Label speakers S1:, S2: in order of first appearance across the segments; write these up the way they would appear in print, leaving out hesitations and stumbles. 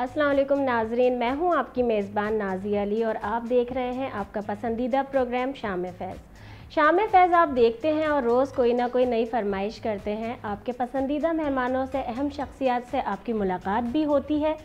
S1: अस्सलाम वालेकुम नाजरीन, मैं हूं आपकी मेज़बान नाज़िया अली और आप देख रहे हैं आपका पसंदीदा प्रोग्राम शाम फैज़। शाम फैज़ आप देखते हैं और रोज़ कोई ना कोई नई फरमाइश करते हैं। आपके पसंदीदा मेहमानों से, अहम शख्सियात से आपकी मुलाकात भी होती है।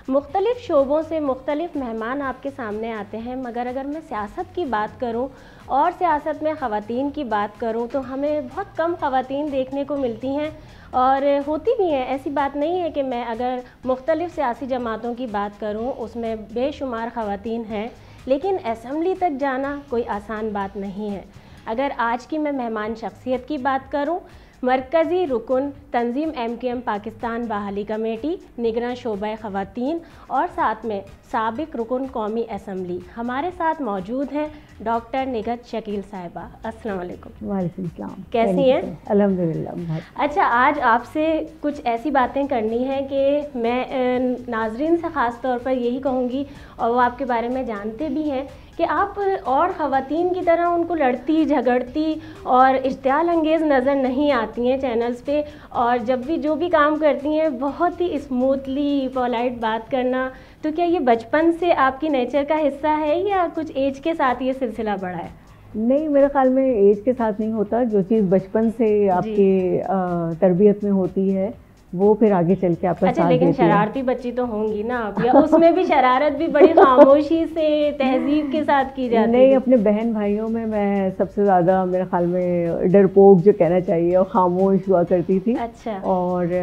S1: मुख्तलिफ़ शोबों से मुख्तलिफ़ मेहमान आपके सामने आते हैं। मगर अगर मैं सियासत की बात करूं और सियासत में ख़वातीन की बात करूं तो हमें बहुत कम ख़वातीन देखने को मिलती हैं और होती भी हैं। ऐसी बात नहीं है कि मैं अगर मुख्तलिफ़ सियासी जमातों की बात करूं उसमें बेशुमार ख़वातीन हैं, लेकिन असम्बली तक जाना कोई आसान बात नहीं है। अगर आज की मैं मेहमान शख्सियत की बात करूं, मरकज़ी रुकन तंजीम MKM पाकिस्तान बहाली कमेटी, निगरान शोबा ख़वातीन और साथ में साबिक रुकन कौमी असम्बली, हमारे साथ मौजूद हैं डॉक्टर निगहत शकील साहिबा। अस्सलाम वालेकुम।
S2: वालेकुम सलाम।
S1: कैसी हैं?
S2: अल्हम्दुलिल्लाह।
S1: अच्छा, आज आपसे कुछ ऐसी बातें करनी है कि मैं नाजरीन से ख़ास तौर पर यही कहूँगी और वो आपके बारे में जानते भी हैं कि आप और ख़वातीन की तरह उनको लड़ती झगड़ती और इश्तियाल अंगेज़ नज़र नहीं आती हैं चैनल्स पे, और जब भी जो भी काम करती हैं बहुत ही स्मूथली पोलाइट बात करना। तो क्या ये बचपन से आपकी नेचर का हिस्सा है या कुछ एज के साथ ये सिलसिला बढ़ा है?
S2: नहीं, मेरे ख्याल में एज के साथ नहीं होता। जो चीज़ बचपन से आपके तरबियत में होती है वो फिर आगे चल के आपका
S1: अच्छा,
S2: साथ
S1: लेकिन
S2: देती है।
S1: शरारती बच्ची तो होंगी ना आप, या उसमें भी शरारत भी बड़ी खामोशी से तहजीब के साथ की जाती है?
S2: नहीं, अपने बहन भाइयों में मैं सबसे ज़्यादा मेरे ख्याल में डरपोक जो कहना चाहिए और खामोश हुआ करती थी।
S1: अच्छा।
S2: और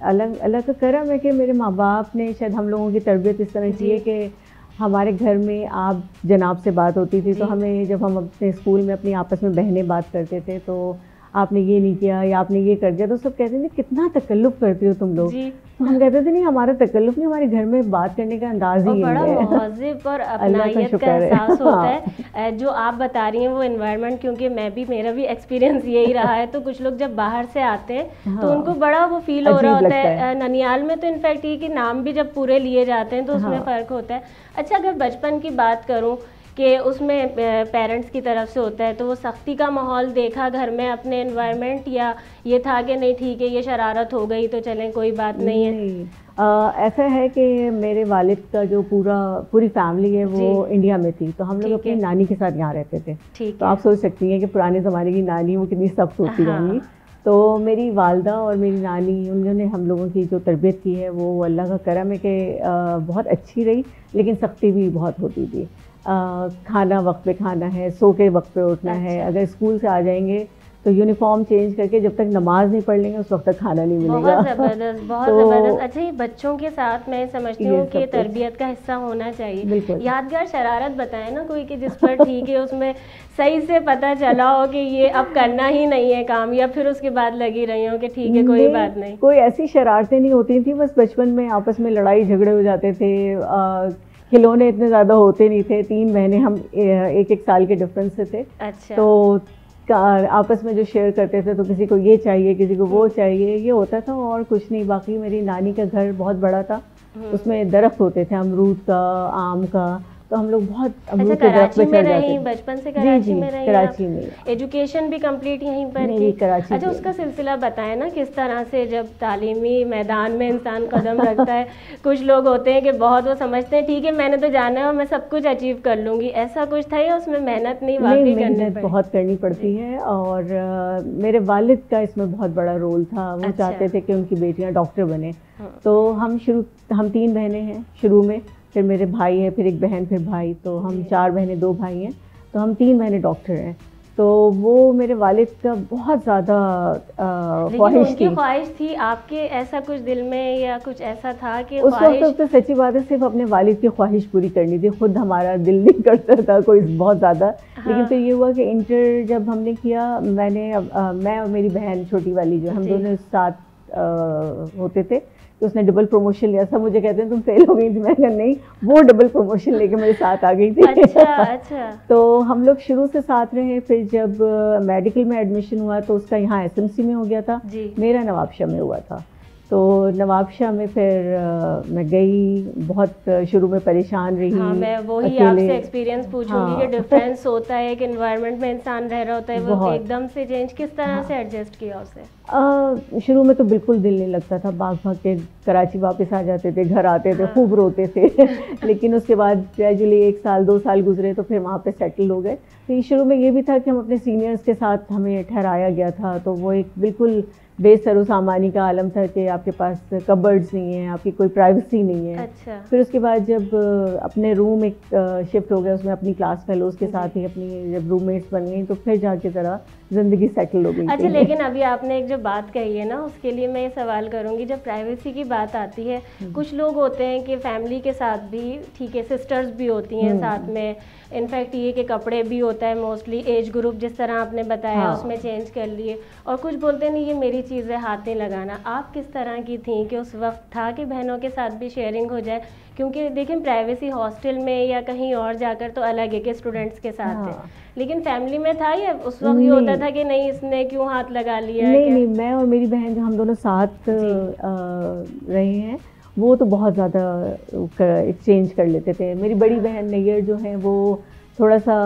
S2: अलग अलग का करम है कि मेरे माँ बाप ने शायद हम लोगों की तरबियत इस तरह की है कि हमारे घर में आप जनाब से बात होती थी, तो हमें जब हम अपने स्कूल में अपनी आपस में बहनें बात करते थे तो आपने ये नहीं किया या आपने ये कर दिया तो सब कहते थे कितना तकल्लुफ़ करती हो तुम लोग। तो हम कहते थे नहीं, हमारा तकल्लुफ़ नहीं, हमारे घर में बात करने का अंदाज़ ही
S1: बड़ा
S2: है।
S1: महज़िब और अपनायत का एहसास होता है। जो आप बता रही हैं वो एनवायरनमेंट, क्योंकि मेरा भी एक्सपीरियंस यही रहा है। तो कुछ लोग जब बाहर से आते हैं तो उनको बड़ा वो फील हो रहा होता है। ननियाल में तो इनफैक्ट ये कि नाम भी जब पूरे लिए जाते हैं तो उसमें फ़र्क होता है। अच्छा, अगर बचपन की बात करूँ कि उसमें पेरेंट्स की तरफ से होता है तो वो सख्ती का माहौल देखा घर में अपने एनवायरनमेंट, या ये था कि नहीं ठीक है ये शरारत हो गई तो चलें कोई बात नहीं है?
S2: ऐसा है कि मेरे वालिद का जो पूरी फैमिली है वो इंडिया में थी, तो हम लोग अपनी नानी के साथ यहाँ रहते थे। तो आप सोच सकती हैं कि पुराने ज़माने की नानी वो कितनी सख्त होती होंगी। तो मेरी वालदा और मेरी नानी, उन्होंने हम लोगों की जो तरबियत की है वो अल्लाह का करम है कि बहुत अच्छी रही, लेकिन सख्ती भी बहुत होती थी। खाना वक्त पे खाना है, सो के वक्त पे उठना है। अगर स्कूल से आ जाएंगे तो यूनिफॉर्म चेंज करके जब तक नमाज नहीं पढ़ लेंगे उस वक्त तक खाना नहीं मिलेगा।
S1: बहुत ज़बरदस्त, बहुत ज़बरदस्त। अच्छा, ये बच्चों के साथ मैं समझती हूँ कि तरबियत का हिस्सा होना चाहिए। यादगार शरारत बताएं ना कोई कि जिस पर ठीक है उसमें सही से पता चला हो कि ये अब करना ही नहीं है काम, या फिर उसके बाद लगी रही हो कि ठीक है कोई बात नहीं?
S2: कोई ऐसी शरारतें नहीं होती थी, बस बचपन में आपस में लड़ाई झगड़े हो जाते थे। खिलौने इतने ज़्यादा होते नहीं थे, 3 बहनें, हम एक साल के डिफरेंस से थे।
S1: अच्छा।
S2: तो आपस में जो शेयर करते थे तो किसी को ये चाहिए किसी को वो चाहिए, ये होता था और कुछ नहीं। बाकी मेरी नानी का घर बहुत बड़ा था, उसमें दरख्त होते थे अमरूद का, आम का, तो हम लोग बहुत अमरूद के दरख्त पे चढ़ जाते थे।
S1: बचपन से कराची में रही?
S2: कराची में।
S1: एजुकेशन भी कंप्लीट यहीं पर की?
S2: कराची।
S1: अच्छा, उसका सिलसिला बताएं ना, किस तरह से जब तालीमी मैदान में इंसान कदम रखता है। कुछ लोग होते हैं कि बहुत वो समझते हैं ठीक है मैंने तो जाना है और मैं सब कुछ अचीव कर लूँगी, ऐसा कुछ था या उसमें मेहनत नहीं वाकई
S2: मेहनत बहुत करनी पड़ती है। और मेरे वालिद का इसमें बहुत बड़ा रोल था। वो चाहते थे कि उनकी बेटियाँ डॉक्टर बने। तो हम 3 बहनें हैं शुरू में, फिर मेरे भाई हैं, फिर एक बहन, फिर भाई, तो हम 4 बहनें 2 भाई हैं, तो हम 3 बहनें डॉक्टर हैं। तो वो मेरे वालिद का बहुत ज़्यादा
S1: ख्वाहिश थी। आपके ऐसा कुछ दिल में या कुछ ऐसा था कि
S2: उस वक्त तो सच्ची बात है सिर्फ अपने वालिद की ख्वाहिश पूरी करनी थी, खुद हमारा दिल नहीं करता था कोई बहुत ज़्यादा। लेकिन फिर ये हुआ कि इंटर जब हमने किया, मैं और मेरी बहन छोटी वाली जो हम दोनों साथ होते थे, तो उसने डबल प्रमोशन लिया। सब मुझे कहते हैं तुम फेल हो गई थी, मैं नहीं, वो डबल प्रमोशन लेके मेरे साथ आ गई थी।
S1: अच्छा।
S2: तो हम लोग शुरू से साथ रहे। फिर जब मेडिकल में एडमिशन हुआ तो उसका यहाँ SMC में हो गया था, मेरा नवाबशाह में हुआ था। तो नवाबशाह में फिर मैं गई, बहुत शुरू में परेशान रही।
S1: हाँ, मैं वही आपसे एक्सपीरियंस पूछूंगी कि डिफरेंस होता है, एक एनवायरनमेंट में इंसान रह रहा होता है, वो एकदम से चेंज किस तरह से एडजस्ट किया उसे?
S2: शुरू में तो बिल्कुल दिल नहीं लगता था, भाग भाग के कराची वापस आ जाते थे, घर आते थे, खूब रोते थे लेकिन उसके बाद ग्रेजुअली 1 साल 2 साल गुजरे तो फिर वहाँ पे सेटल हो गए। तो शुरू में ये भी था कि हम अपने सीनियर्स के साथ हमें ठहराया गया था, तो वो एक बिल्कुल बेसरोसामानी का आलम था कि आपके पास कबर्ड्स नहीं है, आपकी कोई प्राइवेसी नहीं है।
S1: अच्छा।
S2: फिर उसके बाद जब अपने रूम एक शिफ्ट हो गया, उसमें अपनी क्लास फेलोज़ के साथ ही अपनी जब रूममेट्स बन गई तो फिर जाके ज़रा ज़िंदगी सेटल हो गई।
S1: अच्छा, लेकिन अभी आपने एक जो बात कही है ना, उसके लिए मैं ये सवाल करूँगी, जब प्राइवेसी की बात आती है, कुछ लोग होते हैं कि फैमिली के साथ भी ठीक है, सिस्टर्स भी होती हैं साथ में, इनफैक्ट ये कि कपड़े भी होता है मोस्टली एज ग्रुप जिस तरह आपने बताया उसमें चेंज कर लिए, और कुछ बोलते नहीं ये मेरी चीज़ है, हाथ नहीं लगाना। आप किस तरह की थी कि उस वक्त था कि बहनों के साथ भी शेयरिंग हो जाए? क्योंकि देखिए प्राइवेसी हॉस्टल में या कहीं और जाकर तो अलग है कि स्टूडेंट्स के साथ है, लेकिन फैमिली में था या उस वक्त ये होता था कि नहीं इसने क्यों हाथ लगा लिया?
S2: नहीं, मैं और मेरी बहन जो हम दोनों साथ रहे हैं वो तो बहुत ज़्यादा एक्सचेंज कर लेते थे। मेरी बड़ी बहन नैयर जो है वो थोड़ा सा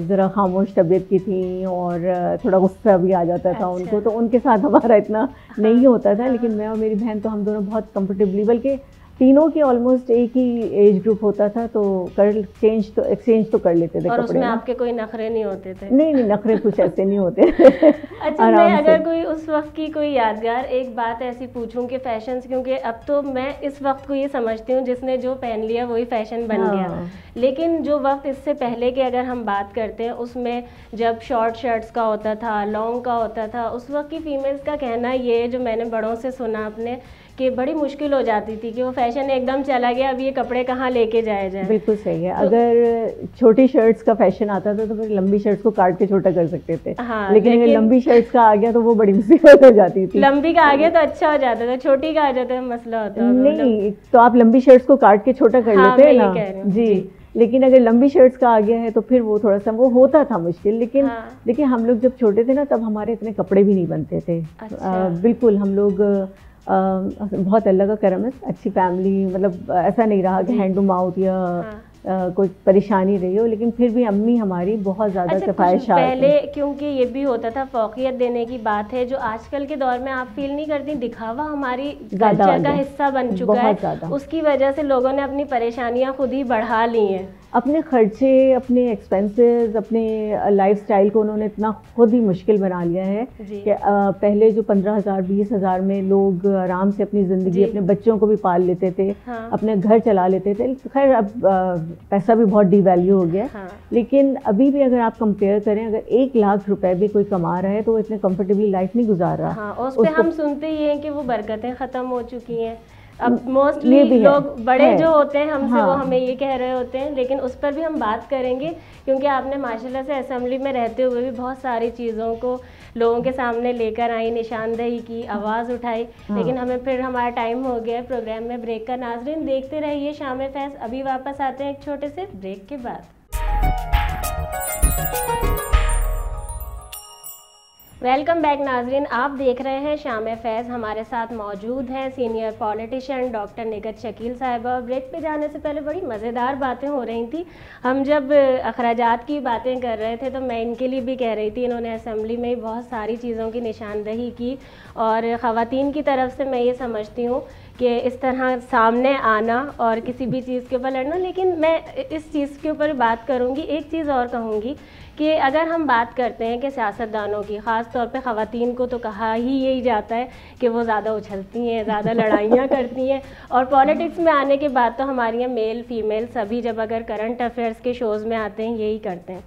S2: ज़रा खामोश तबीयत की थी और थोड़ा गुस्सा भी आ जाता था उनको, तो उनके साथ हमारा इतना नहीं होता था। लेकिन मैं और मेरी बहन तो हम दोनों बहुत कंफर्टेबली, बल्कि तीनों के ऑलमोस्ट एक ही एज ग्रुप होता था, तो एक्सचेंज तो कर लेते थे।
S1: और उसमें आपके कोई नखरे नहीं होते थे?
S2: नहीं, नखरे कुछ ऐसे नहीं होते
S1: अच्छा, मैं अगर कोई उस वक्त की कोई यादगार एक बात ऐसी पूछूं कि फैशन, क्योंकि अब तो मैं इस वक्त को ये समझती हूँ जिसने जो पहन लिया वही फैशन बन गया, लेकिन जो वक्त इससे पहले की अगर हम बात करते हैं उसमें जब शॉर्ट शर्ट्स का होता था, लॉन्ग का होता था, उस वक्त की फीमेल्स का कहना ये जो मैंने बड़ों से सुना अपने कि बड़ी मुश्किल हो जाती थी कि वो फैशन एकदम चला गया, अब ये कपड़े कहाँ लेके जाया जाए।
S2: बिल्कुल सही है। तो अगर छोटी शर्ट्स का फैशन आता था तो फिर लंबी शर्ट्स को काट के छोटा कर सकते थे।
S1: हाँ,
S2: लेकिन अगर लंबी शर्ट्स का आ गया तो वो बड़ी मुसीबत हो जाती थी।
S1: लंबी का आ गया तो अच्छा हो जाता था, छोटी का आ जाता था मसला होता।
S2: नहीं, तो आप लंबी शर्ट्स को काट के छोटा कर लेते हैं ना जी। लेकिन अगर लंबी शर्ट्स का आ गया है तो फिर वो थोड़ा सा वो होता था मुश्किल। लेकिन देखिए हम लोग जब छोटे थे ना तब हमारे इतने कपड़े भी नहीं बनते थे। बिल्कुल हम लोग बहुत अल्लाह का करम है, अच्छी फैमिली, मतलब ऐसा नहीं रहा कि हैंड टू माउथ या कोई परेशानी रही हो, लेकिन फिर भी अम्मी हमारी बहुत ज़्यादा किफ़ायतशार
S1: पहले, क्योंकि ये भी होता था फौकियत देने की बात है जो आजकल के दौर में आप फील नहीं करती, दिखावा हमारी कल्चर का हिस्सा बन चुका है, उसकी वजह से लोगों ने अपनी परेशानियां खुद ही बढ़ा ली हैं।
S2: अपने खर्चे, अपने एक्सपेंसेस, अपने लाइफस्टाइल को उन्होंने इतना खुद ही मुश्किल बना लिया है कि पहले जो 15,000 20,000 में लोग आराम से अपनी ज़िंदगी, अपने बच्चों को भी पाल लेते थे, अपने घर चला लेते थे। खैर अब पैसा भी बहुत डिवैल्यू हो गया, लेकिन अभी भी अगर आप कंपेयर करें, अगर 1 लाख रुपए भी कोई कमा रहा है तो वो इतने कंफर्टेबली लाइफ नहीं गुजार रहा।
S1: और उस पे हम सुनते ही हैं कि वो बरकतें ख़त्म हो चुकी हैं। अब मोस्टली लोग बड़े जो होते हैं हमसे वो हमें ये कह रहे होते हैं, लेकिन उस पर भी हम बात करेंगे क्योंकि आपने माशाल्लाह से असेंबली में रहते हुए भी बहुत सारी चीज़ों को लोगों के सामने लेकर आई, निशानदेही की, आवाज़ उठाई। लेकिन हमें फिर हमारा टाइम हो गया है प्रोग्राम में ब्रेक का। नाज़रीन देखते रहिए शाम फैज़, अभी वापस आते हैं एक छोटे से ब्रेक के बाद। वेलकम बैक नाजरीन, आप देख रहे हैं शाम फैज़। हमारे साथ मौजूद हैं सीनियर पॉलिटिशियन डॉक्टर निगत शकील साहिबा। ब्रेक पे जाने से पहले बड़ी मज़ेदार बातें हो रही थी। हम जब अखराजात की बातें कर रहे थे तो मैं इनके लिए भी कह रही थी, इन्होंने असेंबली में बहुत सारी चीज़ों की निशानदही की और ख़वातीन की तरफ से मैं ये समझती हूँ कि इस तरह सामने आना और किसी भी चीज़ के ऊपर लड़ना। लेकिन मैं इस चीज़ के ऊपर बात करूँगी, एक चीज़ और कहूँगी कि अगर हम बात करते हैं कि सियासतदानों की, ख़ास तौर पे ख़वातीन को तो कहा ही यही जाता है कि वो ज़्यादा उछलती हैं, ज़्यादा लड़ाइयाँ करती हैं, और पॉलिटिक्स में आने के बाद तो हमारी यहाँ मेल फीमेल सभी जब अगर करंट अफेयर्स के शोज़ में आते हैं यही करते हैं।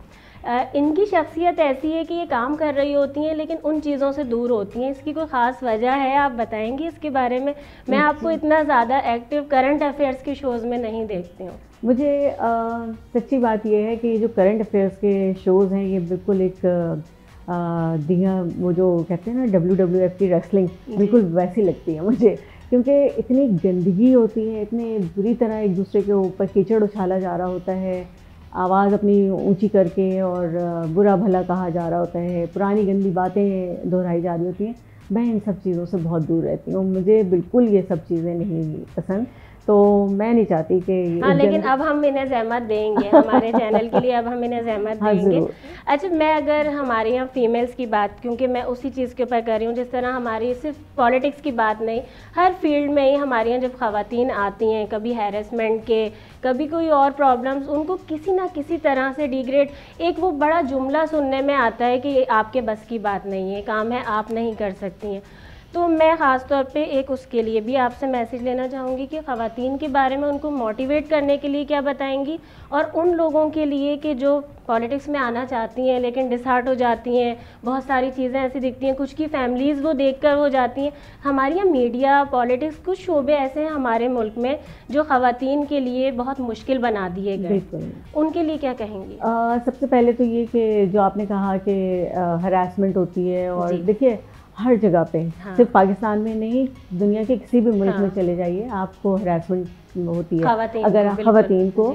S1: इनकी शख्सियत ऐसी है कि ये काम कर रही होती हैं लेकिन उन चीज़ों से दूर होती हैं। इसकी कोई ख़ास वजह है, आप बताएंगी इसके बारे में? मैं आपको इतना ज़्यादा एक्टिव करंट अफेयर्स के शोज़ में नहीं देखती हूँ।
S2: मुझे सच्ची बात यह है कि जो करंट अफेयर्स के शोज़ हैं ये बिल्कुल एक दिया, वो जो कहते हैं ना WWF की रेसलिंग, बिल्कुल वैसी लगती है मुझे, क्योंकि इतनी गंदगी होती है, इतने बुरी तरह एक दूसरे के ऊपर कीचड़ उछाला जा रहा होता है, आवाज़ अपनी ऊंची करके और बुरा भला कहा जा रहा होता है, पुरानी गंदी बातें दोहराई जा रही होती हैं। मैं इन सब चीज़ों से बहुत दूर रहती हूँ, मुझे बिल्कुल ये सब चीज़ें नहीं पसंद, तो मैं नहीं चाहती कि
S1: हाँ, लेकिन अब हम इन्हें ज़हमत देंगे हमारे चैनल के लिए, अब हम इन्हें ज़हमत देंगे। अच्छा, मैं अगर हमारे यहाँ फीमेल्स की बात, क्योंकि मैं उसी चीज़ के ऊपर कर रही हूँ, जिस तरह हमारी सिर्फ पॉलिटिक्स की बात नहीं, हर फील्ड में ही हमारे यहाँ जब ख़वातीन आती हैं, कभी हैरेसमेंट के, कभी कोई और प्रॉब्लम्स, उनको किसी ना किसी तरह से डिग्रेड, एक वो बड़ा जुमला सुनने में आता है कि आपके बस की बात नहीं है, काम है, आप नहीं कर सकती हैं। तो मैं ख़ास तौर पे एक उसके लिए भी आपसे मैसेज लेना चाहूँगी कि ख़वातीन के बारे में उनको मोटिवेट करने के लिए क्या बताएंगी, और उन लोगों के लिए कि जो पॉलिटिक्स में आना चाहती हैं लेकिन डिसहार्ट हो जाती हैं, बहुत सारी चीज़ें ऐसी दिखती हैं, कुछ की फैमिलीज़ वो देखकर हो जाती हैं। हमारे यहाँ मीडिया, पॉलिटिक्स, कुछ शोबे ऐसे हैं हमारे मुल्क में जो ख़वातीन के लिए बहुत मुश्किल बना दिए गए, उनके लिए क्या कहेंगी?
S2: सबसे पहले तो ये कि जो आपने कहा कि हरासमेंट होती है, और देखिए हर जगह पे, हाँ। सिर्फ पाकिस्तान में नहीं, दुनिया के किसी भी मुल्क में चले जाइए आपको हरासमेंट होती है अगर ख़वातीन को,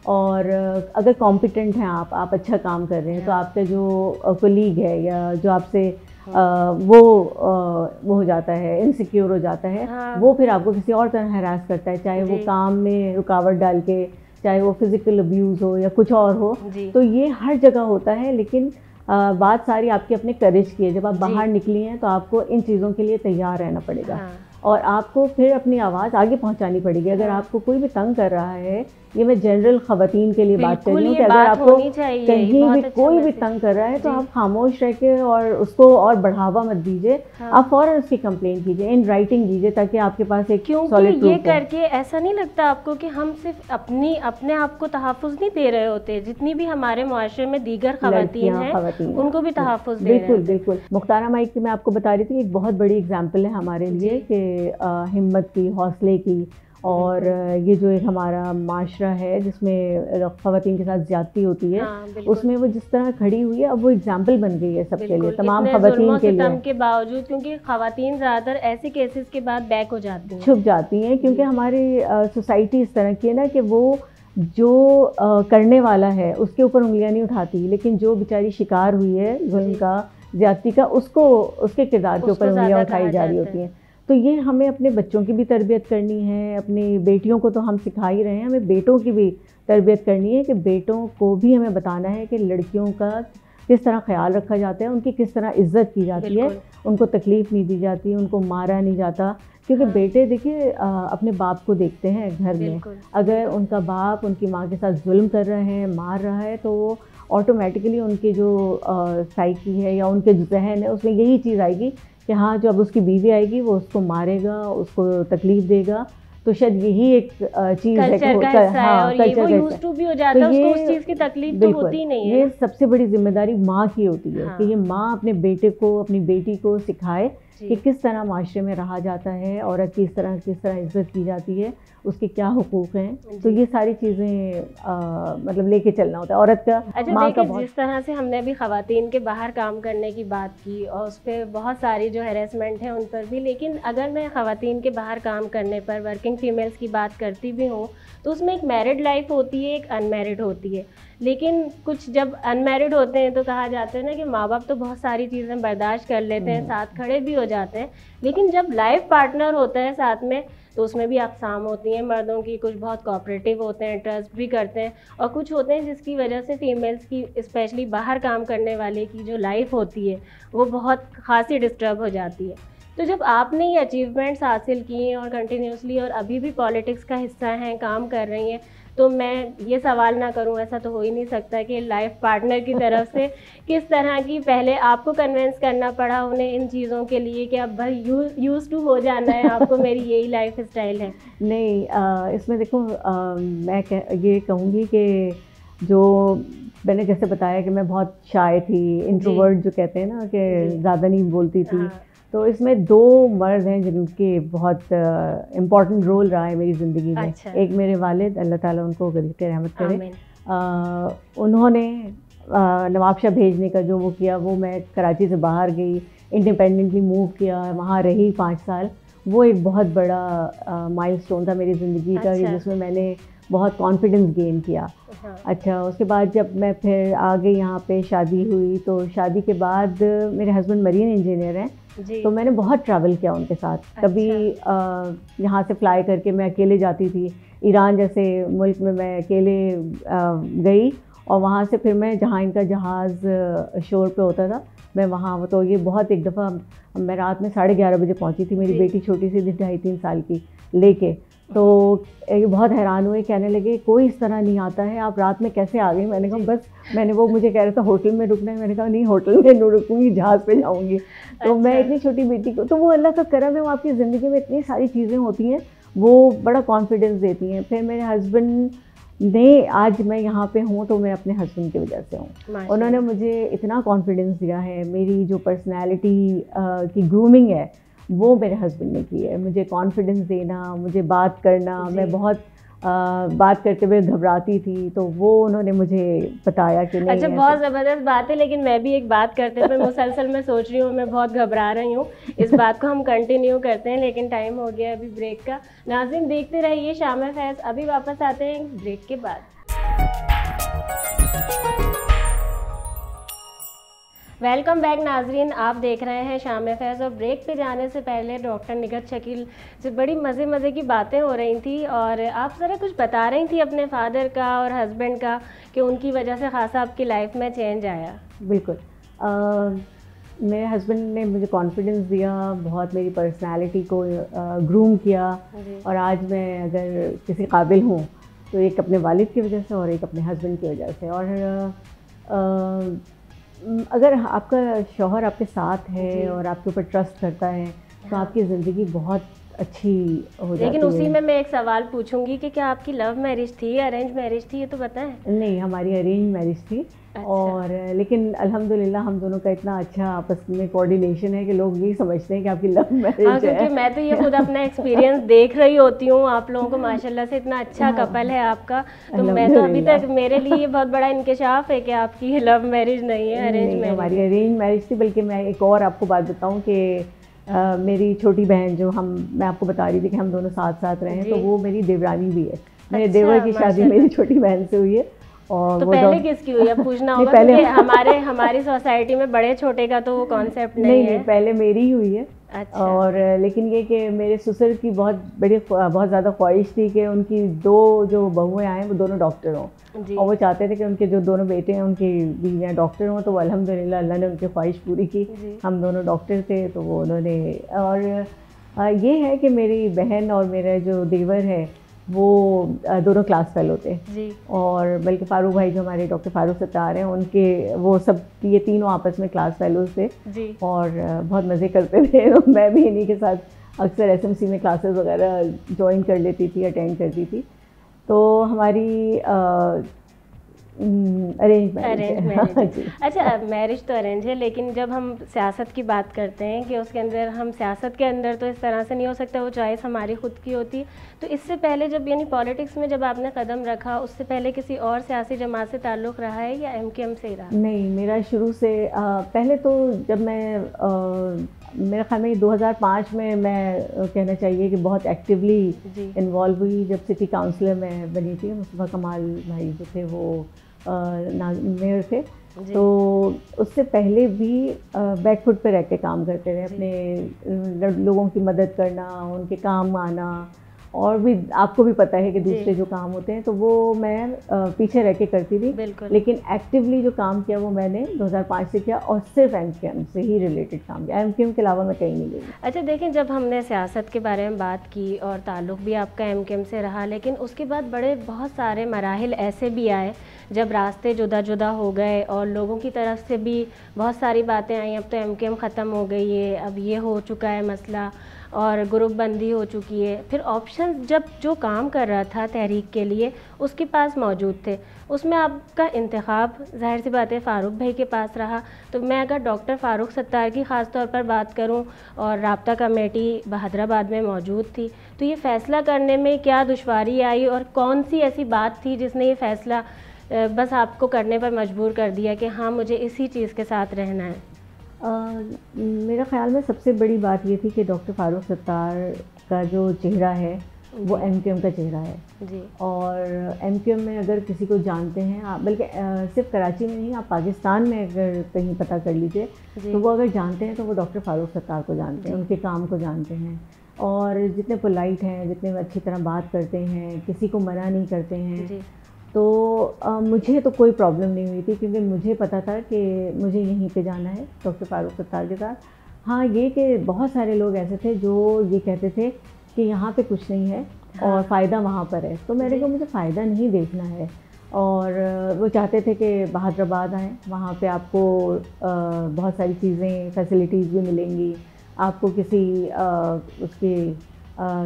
S2: और अगर कॉम्पिटेंट हैं आप अच्छा काम कर रहे हैं, तो आपका जो कोलीग है या जो आपसे वो हो जाता है, इनसिक्योर हो जाता है, वो फिर आपको किसी और तरह हरास करता है, चाहे वो काम में रुकावट डाल के, चाहे वो फिज़िकल अब्यूज़ हो या कुछ और हो, तो ये हर जगह होता है। लेकिन बात सारी आपके अपने करेज की है। जब आप बाहर निकली हैं तो आपको इन चीज़ों के लिए तैयार रहना पड़ेगा, हाँ। और आपको फिर अपनी आवाज़ आगे पहुंचानी पड़ेगी। अगर आपको कोई भी तंग कर रहा है, ये मैं जनरल ख़वातीन के लिए बात कर रही हूँ कि अगर आपको कहीं भी कोई भी तंग कर रहा है तो आप खामोश रह के और उसको और बढ़ावा मत दीजिए, हाँ। आप फ़ौरन उसकी कंप्लेंट कीजिए, इन राइटिंग कीजिए, ताकि आपके पास एक
S1: क्योंकि ये करके ऐसा नहीं लगता आपको कि हम सिर्फ अपने आप को तहफ़्फ़ुज़ नहीं दे रहे होते, जितनी भी हमारे मुआशरे में दीगर ख़वातीन हैं उनको भी तहफ़्फ़ुज़ दे रहे हैं।
S2: बिल्कुल। मुख्तारा माइक की मैं आपको बता रही थी, एक बहुत बड़ी एग्जाम्पल है हमारे लिए कि हिम्मत की, हौसले की, और ये जो एक हमारा माशरा है जिसमें ख़वातीन के साथ ज़्यादती होती है, हाँ, उसमें वो जिस तरह खड़ी हुई है, अब वो एग्जाम्पल बन गई है सबके लिए, तमाम ख़वातीन के लिए,
S1: के बावजूद, क्योंकि ख़वातीन ज़्यादातर ऐसे केसेस के बाद बैक हो जाती हैं,
S2: छुप जाती हैं, क्योंकि हमारी सोसाइटी इस तरह की है ना कि वो जो करने वाला है उसके ऊपर उंगलियां नहीं उठाती, लेकिन जो बेचारी शिकार हुई है जुल्म का, ज़्यादती का, उसके किरदार के ऊपर उंगलियां उठाई जा रही होती हैं। तो ये हमें अपने बच्चों की भी तरबियत करनी है, अपनी बेटियों को तो हम सिखा ही रहे हैं, हमें बेटों की भी तरबियत करनी है कि बेटों को भी हमें बताना है कि लड़कियों का किस तरह ख्याल रखा जाता है, उनकी किस तरह इज्जत की जाती है, उनको तकलीफ़ नहीं दी जाती, उनको मारा नहीं जाता। क्योंकि हाँ। बेटे देखिए अपने बाप को देखते हैं घर में, अगर उनका बाप उनकी माँ के साथ जुल्म कर रहा है, मार रहा है, तो वो ऑटोमेटिकली उनकी जो साइकी है या उनके जहन है उसमें यही चीज़ आएगी कि हाँ, जब उसकी बीवी आएगी वो उसको मारेगा, उसको तकलीफ़ देगा। तो शायद यही एक चीज़ है कि
S1: कल्चर भी हो जाता है, उसको उस चीज़ की तकलीफ तो होती नहीं है।
S2: ये सबसे बड़ी जिम्मेदारी माँ की होती है, हाँ। कि ये माँ अपने बेटे को, अपनी बेटी को सिखाए कि किस तरह माशरे में रहा जाता है, औरत की किस तरह इज्जत की जाती है, उसके क्या हुकूक हैं। तो ये सारी चीज़ें मतलब लेके चलना होता है औरत का।
S1: अच्छा, माँ का जिस तरह से हमने अभी ख़वातीन के बाहर काम करने की बात की और उस पर बहुत सारी जो हैरेसमेंट है उन पर भी, लेकिन अगर मैं ख़वातीन के बाहर काम करने पर, वर्किंग फीमेल्स की बात करती भी हूँ, तो उसमें एक मैरिड लाइफ होती है, एक अनमैरिड होती है। लेकिन कुछ जब अनमैरिड होते हैं तो कहा जाता है ना कि माँ बाप तो बहुत सारी चीज़ें बर्दाश्त कर लेते हैं, साथ खड़े भी हो जाते हैं, लेकिन जब लाइफ पार्टनर होता है साथ में तो उसमें भी अक़साम होती हैं मर्दों की। कुछ बहुत कोऑपरेटिव होते हैं, ट्रस्ट भी करते हैं, और कुछ होते हैं जिसकी वजह से फीमेल्स की, स्पेशली बाहर काम करने वाले की जो लाइफ होती है वो बहुत खासी डिस्टर्ब हो जाती है। तो जब आपने ये अचीवमेंट्स हासिल किए हैं और कंटिन्यूसली और अभी भी पॉलिटिक्स का हिस्सा हैं, काम कर रही हैं, तो मैं ये सवाल ना करूं, ऐसा तो हो ही नहीं सकता कि लाइफ पार्टनर की तरफ से किस तरह की पहले आपको कन्विंस करना पड़ा उन्हें इन चीज़ों के लिए कि अब भाई यूज टू हो जाना है आपको, मेरी यही लाइफ स्टाइल है?
S2: नहीं, इसमें देखो मैं ये कहूँगी कि जो मैंने जैसे बताया कि मैं बहुत शाय थी, इंट्रोवर्ट जो कहते हैं ना, कि ज़्यादा नहीं बोलती थी, हाँ। तो इसमें दो मर्द हैं जिनके बहुत इम्पॉर्टेंट रोल रहा है मेरी ज़िंदगी में। अच्छा। एक मेरे वालिद, अल्लाह ताला उनको गज़ल के रहमत करे, उन्होंने नवाबशाह भेजने का जो वो किया, वो मैं कराची से बाहर गई, इंडिपेंडेंटली मूव किया, वहाँ रही 5 साल। वो एक बहुत बड़ा माइलस्टोन था मेरी ज़िंदगी का, जिसमें मैंने बहुत कॉन्फिडेंस गेन किया।
S1: हाँ।
S2: अच्छा, उसके बाद जब मैं फिर आ गई यहाँ पे, शादी हुई, तो शादी के बाद मेरे हस्बैंड मरीन इंजीनियर हैं, तो मैंने बहुत ट्रैवल किया उनके साथ।
S1: अच्छा।
S2: कभी यहाँ से फ्लाई करके मैं अकेले जाती थी, ईरान जैसे मुल्क में मैं अकेले गई, और वहाँ से फिर मैं जहाँ इनका जहाज़ शोर पे होता था मैं वहाँ, तो ये बहुत, एक दफ़ा मैं रात में 11:30 बजे पहुँची थी, मेरी बेटी छोटी सी थी 2.5-3 साल की लेके, तो ये बहुत हैरान हुए, कहने लगे कोई इस तरह नहीं आता है, आप रात में कैसे आ गई? मैंने कहा बस, वो मुझे कह रहा था होटल में रुकना है, मैंने कहा नहीं होटल में नहीं रुकूँगी, जहाज़ पे जाऊँगी। तो मैं इतनी छोटी बेटी को, तो वो अल्लाह का करम है, वो आपकी ज़िंदगी में इतनी सारी चीज़ें होती हैं, वो बड़ा कॉन्फिडेंस देती हैं। फिर मेरे हस्बैंड ने, आज मैं यहाँ पे हूँ तो मैं अपने हस्बैंड की वजह से हूँ। उन्होंने मुझे इतना कॉन्फिडेंस दिया है, मेरी जो पर्सनैलिटी की ग्रूमिंग है वो मेरे हस्बैंड ने की है, मुझे कॉन्फिडेंस देना, मुझे बात करना, मैं बहुत बात करते हुए घबराती थी, तो वो उन्होंने मुझे बताया कि नहीं।
S1: अच्छा, बहुत ज़बरदस्त बात है, लेकिन मैं भी एक बात करते हुए मुसलसल मैं सोच रही हूँ, मैं बहुत घबरा रही हूँ। इस बात को हम कंटिन्यू करते हैं, लेकिन टाइम हो गया अभी ब्रेक का। नाज़रीन देखते रहिए शाम फैज़, अभी वापस आते हैं ब्रेक के बाद। वेलकम बैक नाजरीन, आप देख रहे हैं शाम फैज़, और ब्रेक पे जाने से पहले डॉक्टर निगहत शकील से बड़ी मज़े की बातें हो रही थी, और आप ज़रा कुछ बता रही थी अपने फादर का और हस्बैंड का कि उनकी वजह से खासा आपकी लाइफ में चेंज आया।
S2: बिल्कुल, मेरे हस्बैंड ने मुझे कॉन्फिडेंस दिया, बहुत मेरी पर्सनालिटी को ग्रूम किया, और आज मैं अगर किसी काबिल हूँ तो एक अपने वालिद की वजह से और एक अपने हस्बैंड की वजह से। और अगर आपका शौहर आपके साथ है और आपके ऊपर ट्रस्ट करता है तो आपकी ज़िंदगी बहुत अच्छी हो जाती है।
S1: लेकिन उसी में मैं एक सवाल पूछूंगी कि क्या आपकी लव मैरिज थी या अरेंज मैरिज थी, ये तो बताएं।
S2: नहीं, हमारी अरेंज मैरिज थी। अच्छा। और लेकिन अल्हम्दुलिल्लाह हम दोनों का इतना अच्छा आपस में कोऑर्डिनेशन है कि लोग यही समझते हैं कि आपकी लव मैरिज है।
S1: क्योंकि मैं तो ये खुद अपना एक्सपीरियंस देख रही होती हूँ, आप लोगों को माशाल्लाह से इतना अच्छा कपल है आपका, तो मैं तो अभी तक, मेरे लिए ये बहुत बड़ा इंकशाफ है कि आपकी लव मैरिज नहीं है, अरेंज मैरिज।
S2: हमारी अरेंज मैरिज थी। बल्कि मैं एक और आपको बात बताऊँ कि मेरी छोटी बहन जो मैं आपको बता रही थी कि हम दोनों साथ साथ रहे हैं, तो वो मेरी देवरानी भी है। मेरे देवर की शादी मेरी छोटी बहन से हुई है। और
S1: तो पहले किसकी हुई है पूछना होगा, क्योंकि हमारी सोसाइटी में बड़े छोटे का तो वो कॉन्सेप्ट नहीं है।
S2: पहले मेरी ही हुई है। अच्छा। और लेकिन ये कि मेरे ससुर की बहुत ज़्यादा ख्वाहिश थी कि उनकी दो जो बहुएं आएँ वो दोनों डॉक्टर हों, और वो चाहते थे कि उनके जो दोनों बेटे हैं उनकी बीवियाँ डॉक्टर हों। तो अल्हम्दुलिल्लाह अल्लाह ने उनकी ख्वाहिश पूरी की, हम दोनों डॉक्टर थे, तो वो उन्होंने। और ये है कि मेरी बहन और मेरा जो देवर है वो दोनों क्लास फेलो थे जी। और बल्कि फारूक भाई जो हमारे डॉक्टर फारूक सत्तार हैं, उनके वो सब ये तीनों आपस में क्लास फेलोज थे जी। और बहुत मज़े करते थे। मैं भी इन्हीं के साथ अक्सर SMC में क्लासेस वगैरह ज्वाइन कर लेती थी, अटेंड करती थी। तो हमारी अरेंज मैरिज।
S1: अच्छा, मैरिज तो अरेंज है, लेकिन जब हम सियासत की बात करते हैं कि उसके अंदर, हम सियासत के अंदर तो इस तरह से नहीं हो सकता, वो चॉइस हमारी खुद की होती। तो इससे पहले जब, यानी पॉलिटिक्स में जब आपने कदम रखा, उससे पहले किसी और सियासी जमात से ताल्लुक़ रहा है या MKM से ही रहा?
S2: नहीं, मेरा शुरू से पहले तो जब मैं मेरे ख्याल में 2005 में मैं कहना चाहिए कि बहुत एक्टिवली इन्वॉल्व हुई, जब सिटी काउंसलर में बनी थी। मुस्तफ़ा कमाल भाई जो थे वो मेयर थे, तो उससे पहले भी बैकफुट पे रह के काम करते रहे, अपने लोगों की मदद करना, उनके काम आना, और भी आपको भी पता है कि दूसरे जो काम होते हैं तो वो मैं पीछे रह के करती थी। लेकिन एक्टिवली जो काम किया वो मैंने 2005 से किया, और सिर्फ MKM से ही रिलेटेड काम किया, MKM के अलावा मैं कहीं नहीं गई।
S1: अच्छा, देखें, जब हमने सियासत के बारे में बात की और ताल्लुक़ भी आपका MKM से रहा, लेकिन उसके बाद बहुत सारे मराहिल ऐसे भी आए जब रास्ते जुदा जुदा हो गए, और लोगों की तरफ से भी बहुत सारी बातें आई, अब तो MKM ख़त्म हो गई है, अब ये हो चुका है मसला, और ग्रुप बंदी हो चुकी है। फिर ऑप्शन जब जो काम कर रहा था तहरीक के लिए उसके पास मौजूद थे, उसमें आपका इंतखाब ज़ाहिर सी बात है फ़ारूक भाई के पास रहा। तो मैं अगर डॉक्टर फ़ारूक सत्तार की ख़ास तौर पर बात करूं, और राब्ता कमेटी हैदराबाद में मौजूद थी, तो ये फ़ैसला करने में क्या दुश्वारी आई, और कौन सी ऐसी बात थी जिसने ये फ़ैसला बस आपको करने पर मजबूर कर दिया कि हाँ, मुझे इसी चीज़ के साथ रहना है?
S2: मेरा ख़्याल में सबसे बड़ी बात ये थी कि डॉक्टर फ़ारूक सत्तार का जो चेहरा है वो MQM का चेहरा है जी। और MQM में अगर किसी को जानते हैं आप, बल्कि सिर्फ कराची में नहीं, आप पाकिस्तान में अगर कहीं पता कर लीजिए तो वो अगर जानते हैं तो वो डॉक्टर फ़ारूक सत्तार को जानते हैं, उनके काम को जानते हैं। और जितने पोलाइट हैं, जितने अच्छी तरह बात करते हैं, किसी को मना नहीं करते हैं। तो मुझे तो कोई प्रॉब्लम नहीं हुई थी, क्योंकि मुझे पता था कि मुझे यहीं पे जाना है डॉक्टर फ़ारूक सत्तार के साथ। हाँ, ये कि बहुत सारे लोग ऐसे थे जो ये कहते थे कि यहाँ पे कुछ नहीं है और फ़ायदा वहाँ पर है। तो मैंने कहा मुझे फ़ायदा नहीं देखना है। और वो चाहते थे कि बहादुराबाद आएँ, वहाँ पे आपको बहुत सारी चीज़ें, फैसिलिटीज़ भी मिलेंगी, आपको किसी उसके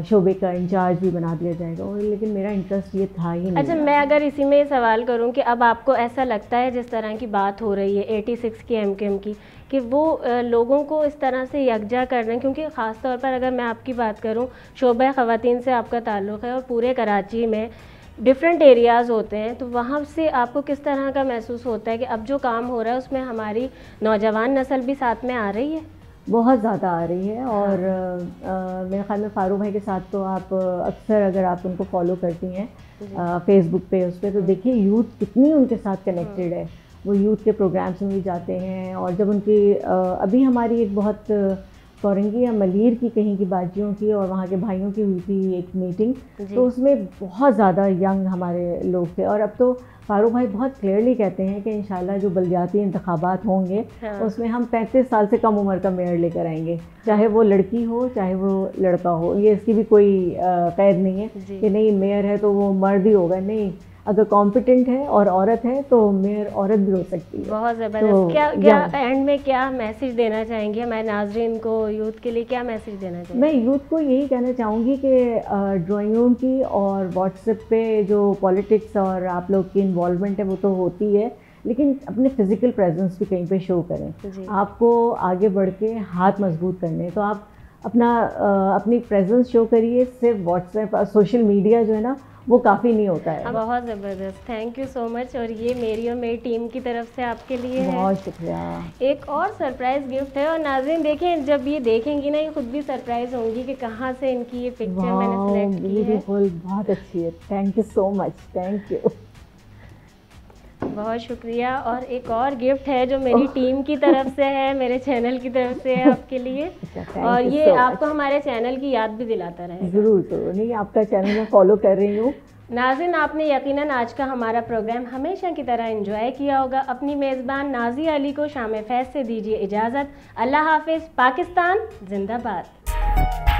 S2: शोबे का इंचार्ज भी बना दिया जाएगा। और लेकिन मेरा इंटरेस्ट ये था ही नहीं।
S1: अच्छा, मैं अगर इसी में सवाल करूं कि अब आपको ऐसा लगता है, जिस तरह की बात हो रही है 86 की MQM की, कि वो लोगों को इस तरह से यकजा कर रहे हैं? क्योंकि ख़ास तौर पर अगर मैं आपकी बात करूं, शोबा ख़वातीन से आपका ताल्लुक़ है और पूरे कराची में डिफरेंट एरियाज़ होते हैं, तो वहाँ से आपको किस तरह का महसूस होता है कि अब जो काम हो रहा है उसमें हमारी नौजवान नस्ल भी साथ में आ रही है?
S2: बहुत ज़्यादा आ रही है। और मेरे ख़्याल में फ़ारूक भाई के साथ तो आप अक्सर, अगर आप उनको फॉलो करती हैं फेसबुक पे, उस पर, तो देखिए यूथ कितनी उनके साथ कनेक्टेड है। वो यूथ के प्रोग्राम्स में भी जाते हैं। और जब उनकी अभी हमारी एक बहुत कोरंगी या मलीर की कहीं की बाजियों की और वहाँ के भाइयों की हुई थी एक मीटिंग, तो उसमें बहुत ज़्यादा यंग हमारे लोग थे। और अब तो फ़ारूक भाई बहुत क्लियरली कहते हैं कि इंशाल्लाह जो बलदियाती इंतखाबात होंगे उसमें हम 35 साल से कम उम्र का मेयर लेकर आएंगे, चाहे वो लड़की हो चाहे वो लड़का हो। ये इसकी भी कोई कैद नहीं है कि नहीं मेयर है तो वो मर्द ही होगा, नहीं। अगर कॉम्पिटेंट है और औरत है तो मेयर औरत भी हो सकती है।
S1: बहुत ज़बरदस्त। तो क्या एंड में क्या मैसेज देना चाहेंगे हमारे नाज़रीन को, यूथ के लिए क्या मैसेज देना चाहेंगे?
S2: मैं यूथ को यही कहना चाहूँगी कि ड्राइंग रूम की और व्हाट्सएप पे जो पॉलिटिक्स और आप लोग की इन्वॉल्वमेंट है वो तो होती है, लेकिन अपने फिज़िकल प्रेजेंस भी कहीं पे शो करें। आपको आगे बढ़ के हाथ मजबूत करने, तो आप अपनी प्रेजेंस शो करिए। सिर्फ व्हाट्सएप, सोशल मीडिया जो है ना, वो काफ़ी नहीं होता है।
S1: बहुत ज़बरदस्त, थैंक यू सो मच। और ये मेरी और मेरी टीम की तरफ से आपके लिए है।
S2: बहुत शुक्रिया।
S1: एक और सरप्राइज़ गिफ्ट है, और नाज़रीन देखें, जब ये देखेंगी ना, ये खुद भी सरप्राइज़ होंगी कि कहाँ से इनकी ये पिक्चर मैंने सेलेक्ट की है।
S2: बिल्कुल, बहुत अच्छी है। Thank you so much, thank you,
S1: बहुत शुक्रिया। और एक और गिफ्ट है जो मेरी टीम की तरफ से है, मेरे चैनल की तरफ से है आपके लिए। और ये आपको हमारे चैनल की याद भी दिलाता रहेगा।
S2: ज़रूर तो नहीं, आपका चैनल मैं फॉलो कर रही हूँ।
S1: नाज़रीन, आपने यकीनन आज का हमारा प्रोग्राम हमेशा की तरह एंजॉय किया होगा। अपनी मेज़बान नाज़िया अली को शाम फैज़ से दीजिए इजाज़त। अल्लाह हाफ़िज़। पाकिस्तान जिंदाबाद।